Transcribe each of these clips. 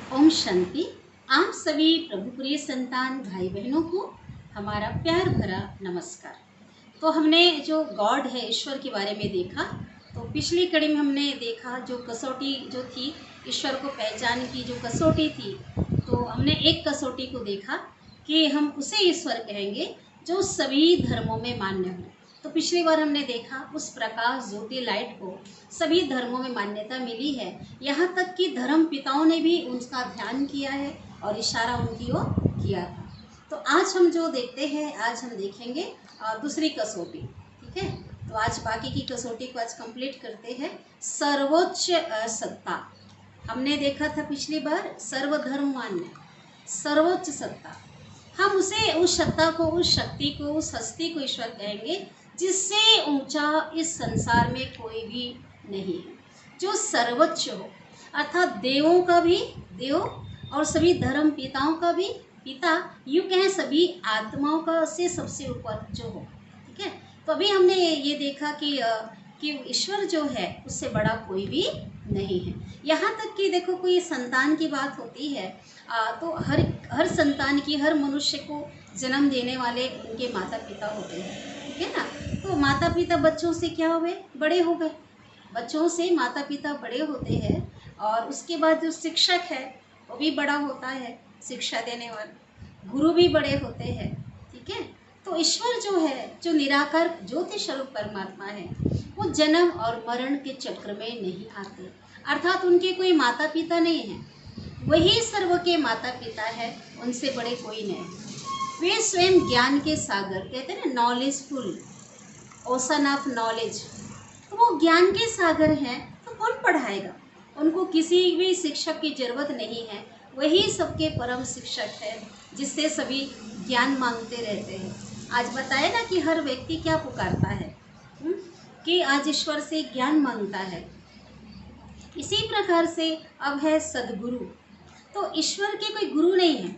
ओम शांति। आप सभी प्रभु प्रिय संतान भाई बहनों को हमारा प्यार भरा नमस्कार। तो हमने जो गॉड है, ईश्वर के बारे में देखा। तो पिछली कड़ी में हमने देखा जो कसौटी जो थी, ईश्वर को पहचान की जो कसौटी थी, तो हमने एक कसौटी को देखा कि हम उसे ईश्वर कहेंगे जो सभी धर्मों में मान्य हो। तो पिछली बार हमने देखा उस प्रकाश ज्योति लाइट को सभी धर्मों में मान्यता मिली है, यहाँ तक कि धर्म पिताओं ने भी उसका ध्यान किया है और इशारा उनकी ओर किया था। तो आज हम जो देखते हैं, आज हम देखेंगे दूसरी कसौटी। ठीक है, तो आज बाकी की कसौटी को आज कंप्लीट करते हैं। सर्वोच्च सत्ता हमने देखा था पिछली बार, सर्वधर्म मान्य सर्वोच्च सत्ता। हम उसे, उस सत्ता को, उस शक्ति को, उस हस्ती को ईश्वर कहेंगे जिससे ऊंचा इस संसार में कोई भी नहीं है, जो सर्वोच्च हो, अर्थात देवों का भी देव और सभी धर्म पिताओं का भी पिता, यूँ कहें सभी आत्माओं का से सबसे ऊपर जो हो। ठीक है, तो अभी हमने ये देखा कि ईश्वर जो है उससे बड़ा कोई भी नहीं है। यहाँ तक कि देखो, कोई संतान की बात होती है तो हर संतान की, हर मनुष्य को जन्म देने वाले उनके माता पिता होते हैं। ठीक है ना, तो माता पिता बच्चों से क्या हुए, बड़े हो गए। बच्चों से माता पिता बड़े होते हैं और उसके बाद जो शिक्षक है वो भी बड़ा होता है, शिक्षा देने वाले गुरु भी बड़े होते हैं। ठीक है, तो ईश्वर जो है, जो निराकार ज्योति स्वरूप परमात्मा है, वो जन्म और मरण के चक्र में नहीं आते, अर्थात उनके कोई माता पिता नहीं है, वही सर्व के माता पिता है, उनसे बड़े कोई नहीं। वे स्वयं ज्ञान के सागर, कहते हैं ना, नॉलेजफुल ओशन ऑफ नॉलेज। तो वो ज्ञान के सागर हैं, तो कौन पढ़ाएगा उनको, किसी भी शिक्षक की जरूरत नहीं है, वही सबके परम शिक्षक है जिससे सभी ज्ञान मांगते रहते हैं। आज बताए ना कि हर व्यक्ति क्या पुकारता है, कि आज ईश्वर से ज्ञान मांगता है। इसी प्रकार से अब है सदगुरु। तो ईश्वर के कोई गुरु नहीं है।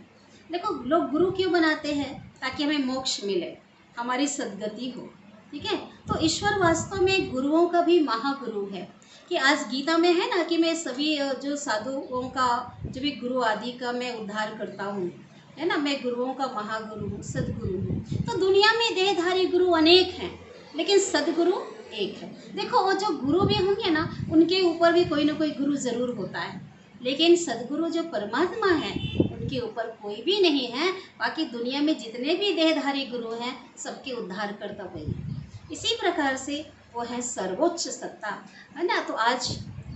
देखो, लोग गुरु क्यों बनाते हैं, ताकि हमें मोक्ष मिले, हमारी सदगति हो। ठीक है, तो ईश्वर वास्तव में गुरुओं का भी महागुरु है। कि आज गीता में है ना कि मैं सभी जो साधुओं का, जो भी गुरु आदि का मैं उद्धार करता हूँ, है ना, मैं गुरुओं का महागुरु हूँ, सदगुरु हूँ। तो दुनिया में देहधारी गुरु अनेक हैं, लेकिन सदगुरु एक है। देखो, वो जो गुरु भी होंगे ना, उनके ऊपर भी कोई ना कोई गुरु जरूर होता है, लेकिन सदगुरु जो परमात्मा है उनके ऊपर कोई भी नहीं है। बाकी दुनिया में जितने भी देहधारी गुरु हैं, सबके उद्धार करता वही है। इसी प्रकार से वो है सर्वोच्च सत्ता, है ना। तो आज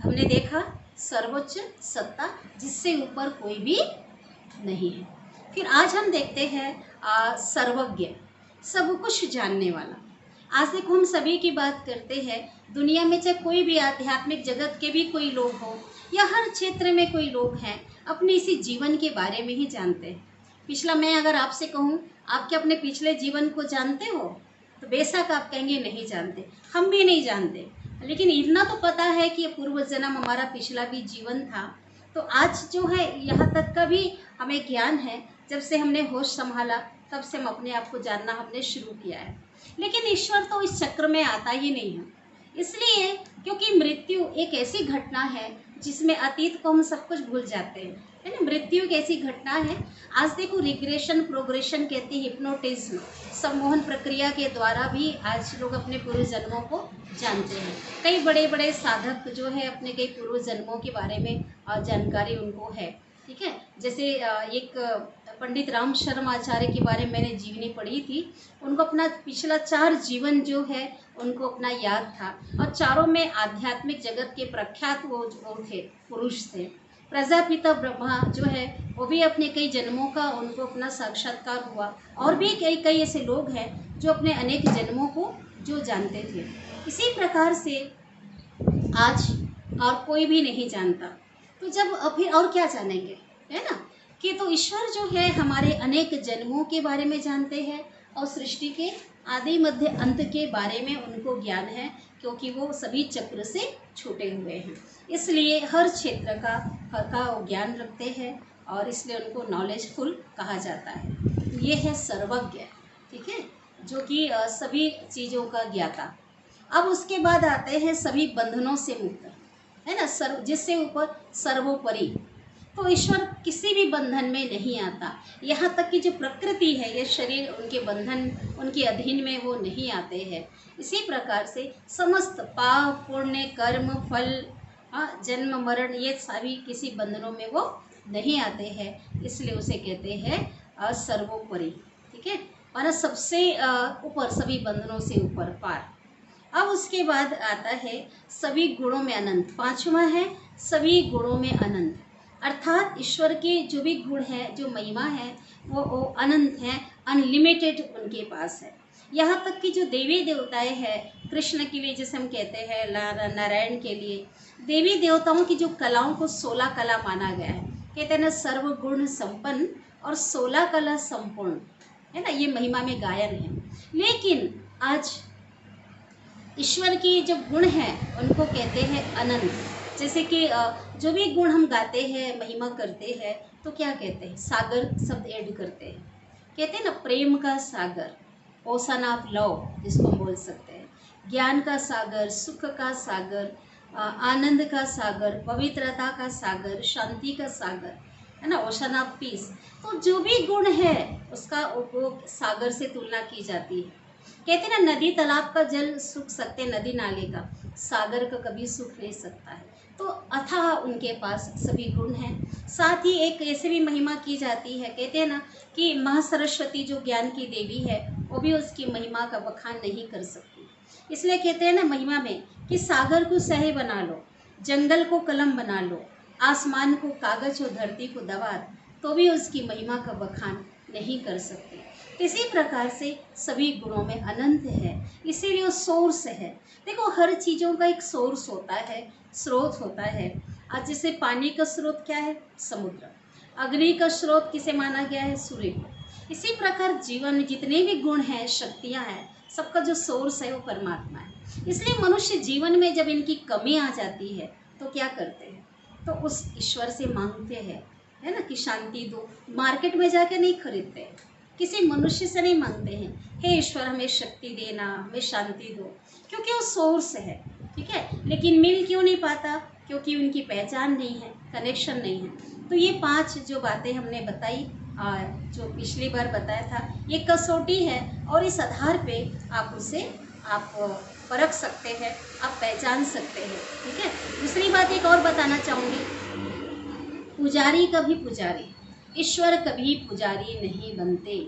हमने देखा सर्वोच्च सत्ता, जिससे ऊपर कोई भी नहीं है। फिर आज हम देखते हैं सर्वज्ञ, सब कुछ जानने वाला। आज देखो, हम सभी की बात करते हैं, दुनिया में चाहे कोई भी आध्यात्मिक जगत के भी कोई लोग हो या हर क्षेत्र में कोई लोग हैं, अपने इसी जीवन के बारे में ही जानते हैं। पिछला मैं अगर आपसे कहूँ, आप क्या अपने पिछले जीवन को जानते हो, तो बेशक आप कहेंगे नहीं जानते, हम भी नहीं जानते, लेकिन इतना तो पता है कि पूर्व जन्म हमारा पिछला भी जीवन था। तो आज जो है, यहाँ तक का भी हमें ज्ञान है, जब से हमने होश संभाला तब से हम अपने आप को जानना हमने शुरू किया है। लेकिन ईश्वर तो इस चक्र में आता ही नहीं है, इसलिए क्योंकि मृत्यु एक ऐसी घटना है जिसमें अतीत को हम सब कुछ भूल जाते हैं, है ना। मृत्यु एक ऐसी घटना है। आज देखो, रिग्रेशन प्रोग्रेशन कहती है, हिप्नोटिज्म, सम्मोहन प्रक्रिया के द्वारा भी आज लोग अपने पूर्व जन्मों को जानते हैं। कई बड़े बड़े साधक जो है, अपने कई पूर्व जन्मों के बारे में जानकारी उनको है। ठीक है, जैसे एक पंडित राम शर्मा आचार्य के बारे में मैंने जीवनी पढ़ी थी। उनको अपना पिछला 4 जीवन जो है उनको अपना याद था, और चारों में आध्यात्मिक जगत के प्रख्यात वो थे, पुरुष थे। प्रजापिता ब्रह्मा जो है, वो भी अपने कई जन्मों का उनको अपना साक्षात्कार हुआ, और भी कई कई ऐसे लोग हैं जो अपने अनेक जन्मों को जो जानते थे। इसी प्रकार से आज और कोई भी नहीं जानता, तो जब फिर और क्या जानेंगे, है ना। कि तो ईश्वर जो है हमारे अनेक जन्मों के बारे में जानते हैं, और सृष्टि के आदि मध्य अंत के बारे में उनको ज्ञान है, क्योंकि वो सभी चक्र से छूटे हुए हैं, इसलिए हर क्षेत्र का ज्ञान रखते हैं, और इसलिए उनको नॉलेजफुल कहा जाता है। ये है सर्वज्ञ। ठीक है, जो कि सभी चीज़ों का ज्ञाता। अब उसके बाद आते हैं सभी बंधनों से मुक्त, है ना, जिससे ऊपर सर्वोपरि, तो ईश्वर किसी भी बंधन में नहीं आता। यहाँ तक कि जो प्रकृति है, ये शरीर, उनके बंधन, उनके अधीन में वो नहीं आते हैं। इसी प्रकार से समस्त पाप पुण्य कर्म फल, जन्म मरण, ये सभी किसी बंधनों में वो नहीं आते हैं। इसलिए उसे कहते हैं सर्वोपरि। ठीक है, माना सबसे ऊपर, सभी बंधनों से ऊपर, पार। अब उसके बाद आता है सभी गुणों में अनंत। पांचवा है सभी गुणों में अनंत, अर्थात ईश्वर के जो भी गुण है, जो महिमा है, वो अनंत है, अनलिमिटेड उनके पास है। यहाँ तक कि जो देवी देवताएं हैं, कृष्ण के लिए जैसे हम कहते हैं, नारायण के लिए, देवी देवताओं की जो कलाओं को 16 कला माना गया है। कहते हैं ना, सर्वगुण संपन्न और 16 कला संपूर्ण, है ना, ये महिमा में गायन है। लेकिन आज ईश्वर की जो गुण हैं उनको कहते हैं अनंत। जैसे कि जो भी गुण हम गाते हैं, महिमा करते हैं, तो क्या कहते हैं, सागर शब्द ऐड करते हैं। कहते हैं ना, प्रेम का सागर, ओशन ऑफ लव जिसको हम बोल सकते हैं, ज्ञान का सागर, सुख का सागर, आनंद का सागर, पवित्रता का सागर, शांति का सागर, है ना, ओशन ऑफ पीस। तो जो भी गुण है उसका वो सागर से तुलना की जाती है। कहते ना, नदी तालाब का जल सूख सकते, नदी नाले का, सागर का कभी सूख नहीं सकता है। तो अथाह उनके पास सभी गुण हैं। साथ ही एक ऐसे भी महिमा की जाती है, कहते हैं ना कि माँ सरस्वती जो ज्ञान की देवी है, वो भी उसकी महिमा का बखान नहीं कर सकती। इसलिए कहते हैं ना महिमा में कि सागर को सहे बना लो, जंगल को कलम बना लो, आसमान को कागज और धरती को दवार, तो भी उसकी महिमा का बखान नहीं कर सकते। इसी प्रकार से सभी गुणों में अनंत है, इसीलिए वो सोर्स है। देखो, हर चीज़ों का एक सोर्स होता है, स्रोत होता है। आज जैसे पानी का स्रोत क्या है, समुद्र। अग्नि का स्रोत किसे माना गया है, सूर्य को। इसी प्रकार जीवन में जितने भी गुण हैं, शक्तियाँ हैं, सबका जो सोर्स है वो परमात्मा है। इसलिए मनुष्य जीवन में जब इनकी कमी आ जाती है तो क्या करते हैं, तो उस ईश्वर से मांगते हैं, है ना, कि शांति दो। मार्केट में जाके नहीं खरीदते हैं, किसी मनुष्य से नहीं मांगते हैं, हे ईश्वर हमें शक्ति देना, हमें शांति दो, क्योंकि वो सोर्स है। ठीक है, लेकिन मिल क्यों नहीं पाता, क्योंकि उनकी पहचान नहीं है, कनेक्शन नहीं है। तो ये 5 जो बातें हमने बताई, जो पिछली बार बताया था, ये कसौटी है और इस आधार पे आप उसे परख सकते हैं, आप पहचान सकते हैं। ठीक है, दूसरी बात एक और बताना चाहूँगी, पुजारी कभी पुजारी, ईश्वर कभी पुजारी नहीं बनते।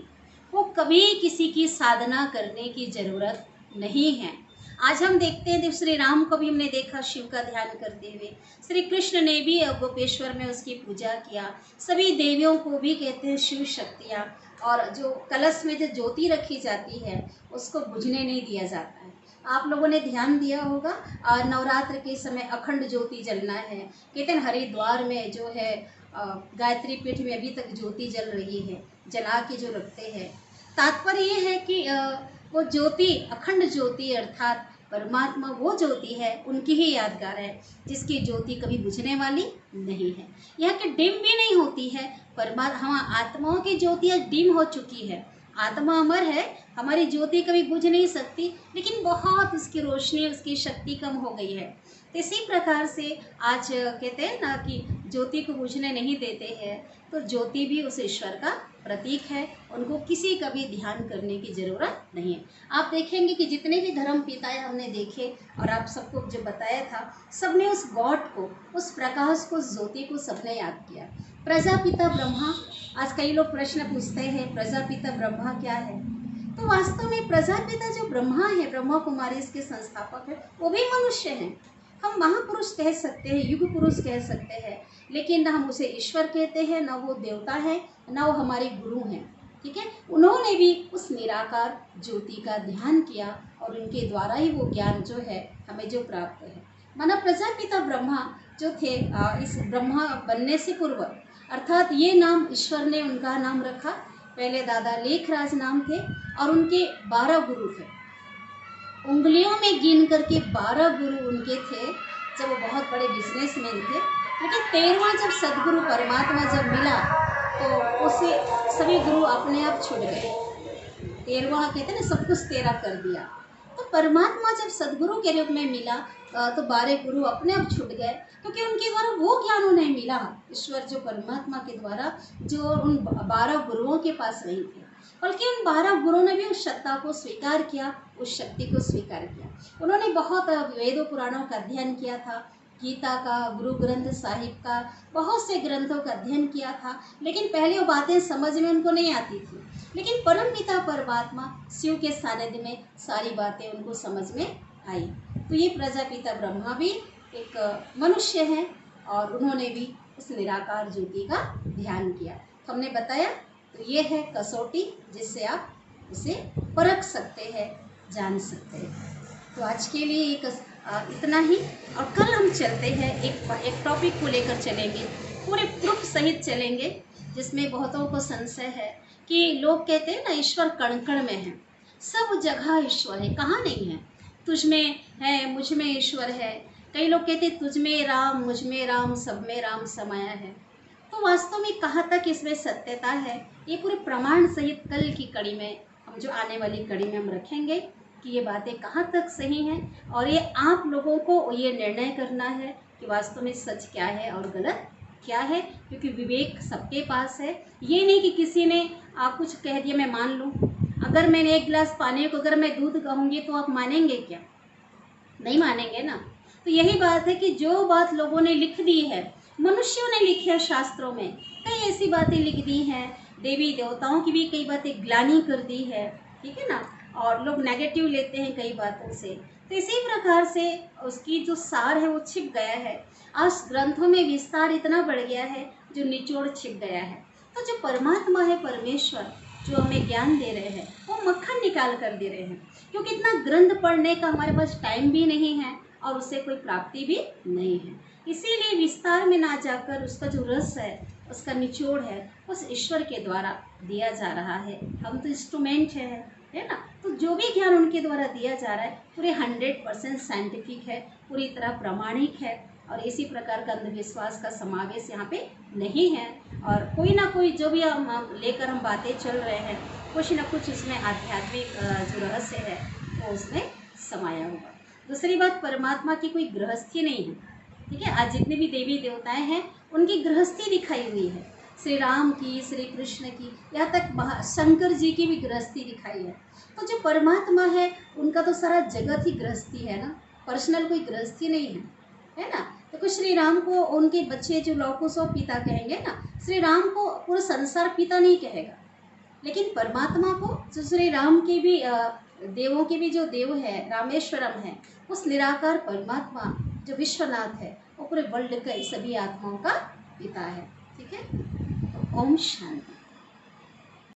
वो कभी किसी की साधना करने की जरूरत नहीं है। आज हम देखते हैं, श्री राम को भी हमने देखा शिव का ध्यान करते हुए, श्री कृष्ण ने भी गोपेश्वर में उसकी पूजा किया, सभी देवियों को भी कहते हैं शिव शक्तियाँ। और जो कलश में जो ज्योति रखी जाती है उसको बुझने नहीं दिया जाता है। आप लोगों ने ध्यान दिया होगा, नवरात्र के समय अखंड ज्योति जलना है। कहते हैं हरिद्वार में जो है गायत्री पीठ में अभी तक ज्योति जल रही है, जला के जो रखते हैं। तात्पर्य ये है कि वो ज्योति, अखंड ज्योति अर्थात परमात्मा वो ज्योति है, उनकी ही यादगार है, जिसकी ज्योति कभी बुझने वाली नहीं है। यहाँ की डिम भी नहीं होती है। परमात्मा, आत्माओं की ज्योति आज डिम हो चुकी है, आत्मा अमर है, हमारी ज्योति कभी बुझ नहीं सकती, लेकिन बहुत उसकी रोशनी, उसकी शक्ति कम हो गई है। तो इसी प्रकार से आज कहते हैं ना कि ज्योति को बुझने नहीं देते हैं, तो ज्योति भी उस ईश्वर का प्रतीक है, उनको किसी का भी ध्यान करने की ज़रूरत नहीं है। आप देखेंगे कि जितने भी धर्म पिताएं हमने देखे और आप सबको जो बताया था, सबने उस गॉड को, उस प्रकाश को, उस ज्योति को सबने याद किया। प्रजापिता ब्रह्मा, आज कई लोग प्रश्न पूछते हैं प्रजापिता ब्रह्मा क्या है, तो वास्तव में प्रजापिता जो ब्रह्मा है, ब्रह्मा कुमारी इसके संस्थापक है, वो भी मनुष्य हैं। हम महापुरुष कह सकते हैं, युग पुरुष कह सकते हैं, लेकिन ना हम उसे ईश्वर कहते हैं, ना वो देवता है, ना वो हमारे गुरु हैं। ठीक है, उन्होंने भी उस निराकार ज्योति का ध्यान किया और उनके द्वारा ही वो ज्ञान जो है हमें जो प्राप्त है। माना प्रजापिता ब्रह्मा जो थे, इस ब्रह्मा बनने से पूर्व, अर्थात ये नाम ईश्वर ने उनका नाम रखा। पहले दादा लेखराज नाम थे और उनके 12 गुरु थे, उंगलियों में गिन करके 12 गुरु उनके थे, जब वो बहुत बड़े बिजनेसमैन थे। लेकिन 13वां जब सदगुरु परमात्मा जब मिला तो उसे सभी गुरु अपने आप छूट गए। 13वां कहते हैं ना, सब कुछ तेरा कर दिया। तो परमात्मा जब सदगुरु के रूप में मिला तो 12 गुरु अपने आप छूट गए, क्योंकि उनके द्वारा वो ज्ञान उन्हें मिला, ईश्वर जो परमात्मा के द्वारा जो उन 12 गुरुओं के पास नहीं थे, बल्कि उन 12 गुरुओं ने भी उस सत्ता को स्वीकार किया, उस शक्ति को स्वीकार किया। उन्होंने बहुत वेदों पुराणों का अध्ययन किया था, गीता का, गुरु ग्रंथ साहिब का, बहुत से ग्रंथों का अध्ययन किया था, लेकिन पहले वो बातें समझ में उनको नहीं आती थी। लेकिन परमपिता परमात्मा शिव के सानिध्य में सारी बातें उनको समझ में आई। तो ये प्रजापिता ब्रह्मा भी एक मनुष्य हैं और उन्होंने भी उस निराकार ज्योति का ध्यान किया। तो हमने बताया, तो ये है कसौटी जिससे आप उसे परख सकते हैं, जान सकते हैं। तो आज के लिए इतना ही, और कल हम चलते हैं एक टॉपिक को लेकर चलेंगे, पूरे प्रूफ सहित चलेंगे, जिसमें बहुतों को संशय है कि लोग कहते हैं ना ईश्वर कण कण में है, सब जगह ईश्वर है, कहाँ नहीं है, तुझ में है, मुझ में ईश्वर है। कई लोग कहते हैं तुझ में राम, मुझ में राम, सब में राम समाया है। तो वास्तव में कहाँ तक इसमें सत्यता है, ये पूरे प्रमाण सहित कल की कड़ी में, हम जो आने वाली कड़ी में हम रखेंगे कि ये बातें कहाँ तक सही हैं, और ये आप लोगों को ये निर्णय करना है कि वास्तव में सच क्या है और गलत क्या है, क्योंकि विवेक सबके पास है। ये नहीं कि किसी ने आप कुछ कह दिया मैं मान लूँ। अगर मैंने एक गिलास पानी को अगर मैं दूध कहूँगी तो आप मानेंगे क्या? नहीं मानेंगे ना। तो यही बात है कि जो बात लोगों ने लिख दी है, मनुष्यों ने लिखी है, शास्त्रों में कई ऐसी बातें लिख दी हैं, देवी देवताओं की भी कई बातें ग्लानि कर दी है, ठीक है ना, और लोग नेगेटिव लेते हैं कई बातों से। तो इसी प्रकार से उसकी जो सार है वो छिप गया है। आज ग्रंथों में विस्तार इतना बढ़ गया है, जो निचोड़ छिप गया है। तो जो परमात्मा है, परमेश्वर जो हमें ज्ञान दे रहे हैं, वो मक्खन निकाल कर दे रहे हैं, क्योंकि इतना ग्रंथ पढ़ने का हमारे पास टाइम भी नहीं है और उससे कोई प्राप्ति भी नहीं है। इसीलिए विस्तार में ना जाकर उसका जो रस है, उसका निचोड़ है, उस ईश्वर के द्वारा दिया जा रहा है। हम तो इंस्ट्रूमेंट है ना। तो जो भी ज्ञान उनके द्वारा दिया जा रहा है पूरे 100% साइंटिफिक है, पूरी तरह प्रामाणिक है, और इसी प्रकार का अंधविश्वास का समावेश यहाँ पे नहीं है। और कोई ना कोई जो भी हम लेकर हम बातें चल रहे हैं, कुछ ना कुछ उसमें आध्यात्मिक जो रहस्य है वो उसमें समाया होगा। दूसरी बात, परमात्मा की कोई गृहस्थी नहीं है, ठीक है। आज जितने भी देवी देवताएं हैं उनकी गृहस्थी दिखाई हुई है, श्री राम की, श्री कृष्ण की, यहाँ तक शंकर जी की भी गृहस्थी दिखाई है। तो जो परमात्मा है उनका तो सारा जगत ही गृहस्थी है ना, पर्सनल कोई गृहस्थी नहीं है ना। तो कुछ श्री राम को उनके बच्चे जो लौको सो पिता कहेंगे ना, श्री राम को पूरा संसार पिता नहीं कहेगा, लेकिन परमात्मा को जो श्री राम के भी देवों के भी जो देव है, रामेश्वरम है, उस निराकार परमात्मा जो विश्वनाथ है, वो पूरे वर्ल्ड के सभी आत्माओं का पिता है, ठीक है। तो ओम शांति।